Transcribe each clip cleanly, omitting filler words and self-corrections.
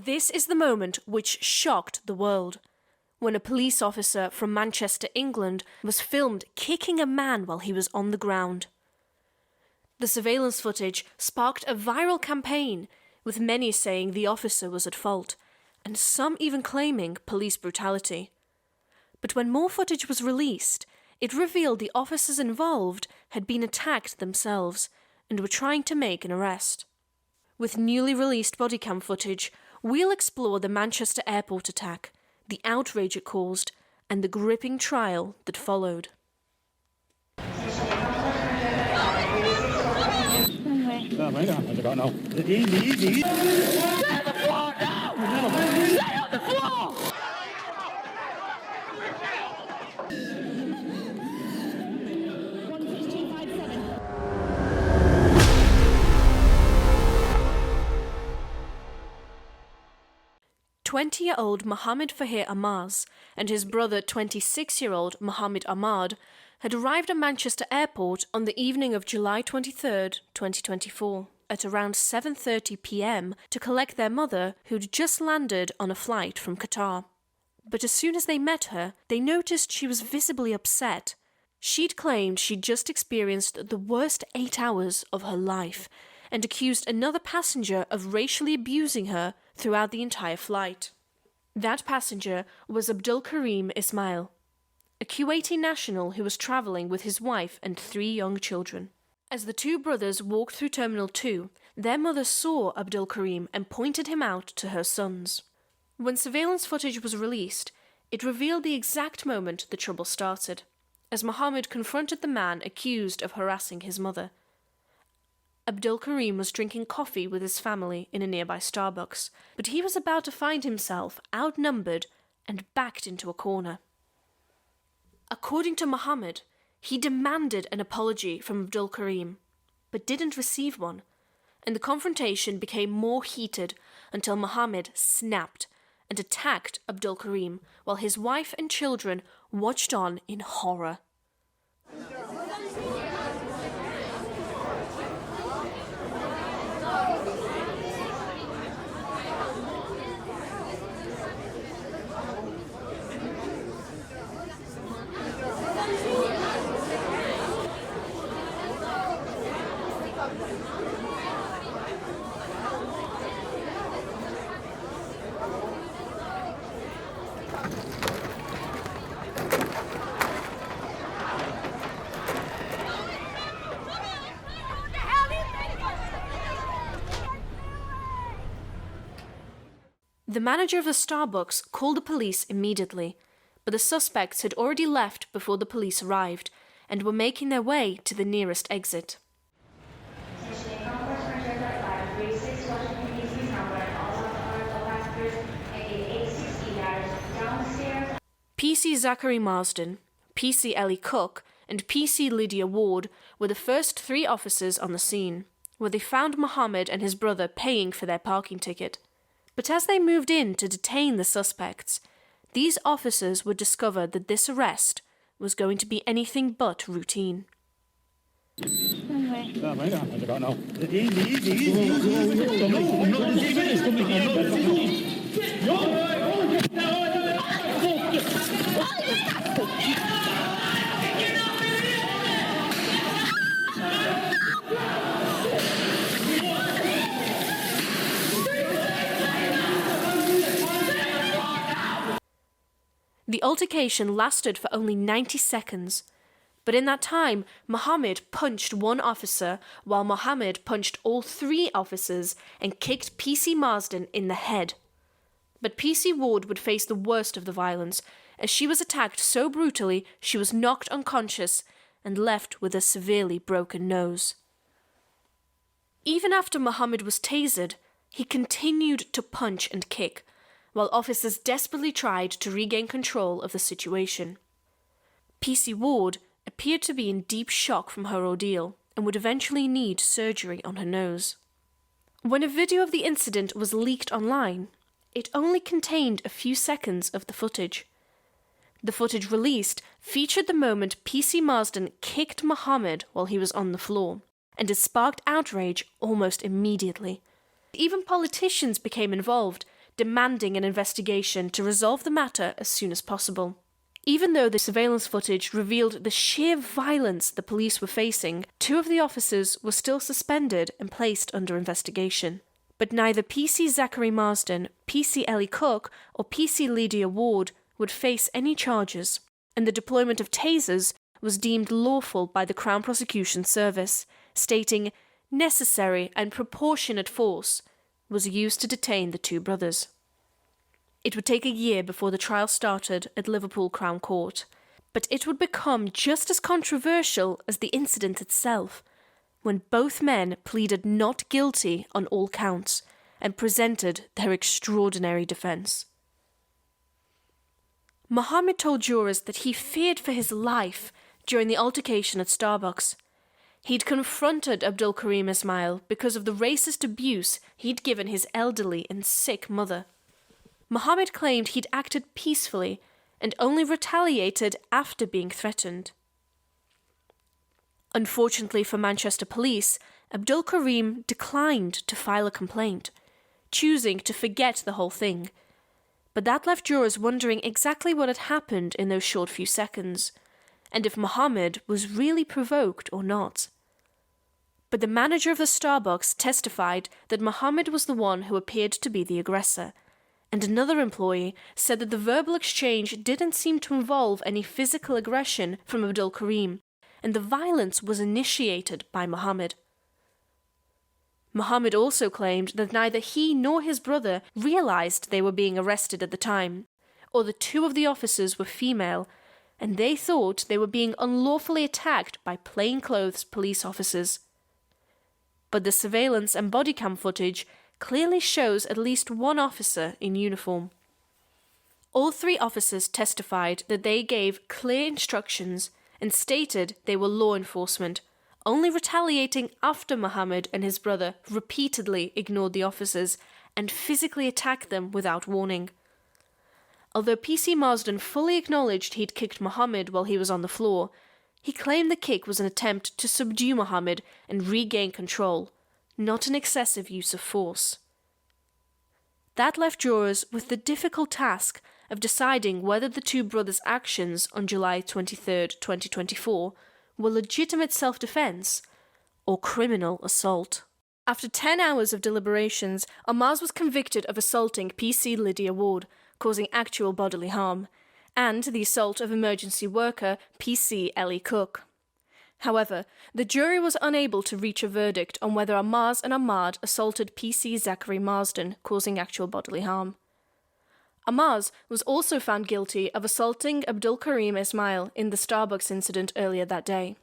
This is the moment which shocked the world, when a police officer from Manchester, England, was filmed kicking a man while he was on the ground. The surveillance footage sparked a viral campaign, with many saying the officer was at fault, and some even claiming police brutality. But when more footage was released, it revealed the officers involved had been attacked themselves and were trying to make an arrest. With newly released bodycam footage, we'll explore the Manchester airport attack, the outrage it caused, and the gripping trial that followed. Easy. Stay on the floor now! Stay on the floor! 20-year-old Mohammed Amaaz and his brother 26-year-old Mohammed Amaaz had arrived at Manchester Airport on the evening of July 23, 2024, at around 7:30 p.m. to collect their mother, who'd just landed on a flight from Qatar. But as soon as they met her, they noticed she was visibly upset. She'd claimed she'd just experienced the worst 8 hours of her life and accused another passenger of racially abusing her throughout the entire flight. That passenger was Abdul Karim Ismail, a Kuwaiti national who was travelling with his wife and 3 young children. As the two brothers walked through Terminal 2, their mother saw Abdul Karim and pointed him out to her sons. When surveillance footage was released, it revealed the exact moment the trouble started, as Mohammed confronted the man accused of harassing his mother. Abdul Karim was drinking coffee with his family in a nearby Starbucks, but he was about to find himself outnumbered and backed into a corner. According to Mohammed, he demanded an apology from Abdul Karim, but didn't receive one, and the confrontation became more heated until Mohammed snapped and attacked Abdul Karim while his wife and children watched on in horror. The manager of the Starbucks called the police immediately, but the suspects had already left before the police arrived and were making their way to the nearest exit. PC Zachary Marsden, PC Ellie Cook, and PC Lydia Ward were the first 3 officers on the scene, where they found Mohammed and his brother paying for their parking ticket. But as they moved in to detain the suspects, these officers would discover that this arrest was going to be anything but routine. The altercation lasted for only 90 seconds, but in that time, Mohammed punched one officer while Mohammed punched all 3 officers and kicked PC Marsden in the head. But PC Ward would face the worst of the violence, as she was attacked so brutally she was knocked unconscious and left with a severely broken nose. Even after Mohammed was tasered, he continued to punch and kick, while officers desperately tried to regain control of the situation. PC Ward appeared to be in deep shock from her ordeal and would eventually need surgery on her nose. When a video of the incident was leaked online, it only contained a few seconds of the footage. The footage released featured the moment PC Marsden kicked Mohammed while he was on the floor, and it sparked outrage almost immediately. Even politicians became involved, demanding an investigation to resolve the matter as soon as possible. Even though the surveillance footage revealed the sheer violence the police were facing, 2 of the officers were still suspended and placed under investigation. But neither PC Zachary Marsden, PC Ellie Cook, or PC Lydia Ward would face any charges, and the deployment of tasers was deemed lawful by the Crown Prosecution Service, stating necessary and proportionate force was used to detain the 2 brothers. It would take a year before the trial started at Liverpool Crown Court, but it would become just as controversial as the incident itself, when both men pleaded not guilty on all counts and presented their extraordinary defence. Mohammed told jurors that he feared for his life during the altercation at Starbucks. He'd confronted Abdul Karim Ismail because of the racist abuse he'd given his elderly and sick mother. Mohammed claimed he'd acted peacefully and only retaliated after being threatened. Unfortunately for Manchester police, Abdul Karim declined to file a complaint, choosing to forget the whole thing. But that left jurors wondering exactly what had happened in those short few seconds, and if Mohammed was really provoked or not. But the manager of the Starbucks testified that Mohammed was the one who appeared to be the aggressor, and another employee said that the verbal exchange didn't seem to involve any physical aggression from Abdul Karim, and the violence was initiated by Mohammed. Mohammed also claimed that neither he nor his brother realized they were being arrested at the time, or that 2 of the officers were female, and they thought they were being unlawfully attacked by plainclothes police officers. But the surveillance and body cam footage clearly shows at least 1 officer in uniform. All 3 officers testified that they gave clear instructions and stated they were law enforcement, only retaliating after Mohammed and his brother repeatedly ignored the officers and physically attacked them without warning. Although PC Marsden fully acknowledged he'd kicked Mohammed while he was on the floor, he claimed the kick was an attempt to subdue Mohammed and regain control, not an excessive use of force. That left jurors with the difficult task of deciding whether the 2 brothers' actions on July 23, 2024 were legitimate self-defense or criminal assault. After 10 hours of deliberations, Amaaz was convicted of assaulting PC Lydia Ward, causing actual bodily harm, and the assault of emergency worker PC Ellie Cook. However, the jury was unable to reach a verdict on whether Amaaz and Ahmad assaulted PC Zachary Marsden, causing actual bodily harm. Amaaz was also found guilty of assaulting Abdul Karim Ismail in the Starbucks incident earlier that day.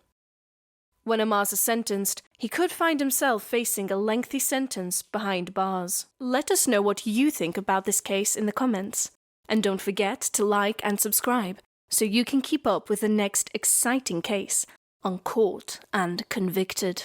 When Amaaz is sentenced, he could find himself facing a lengthy sentence behind bars. Let us know what you think about this case in the comments. And don't forget to like and subscribe so you can keep up with the next exciting case on Caught and Convicted.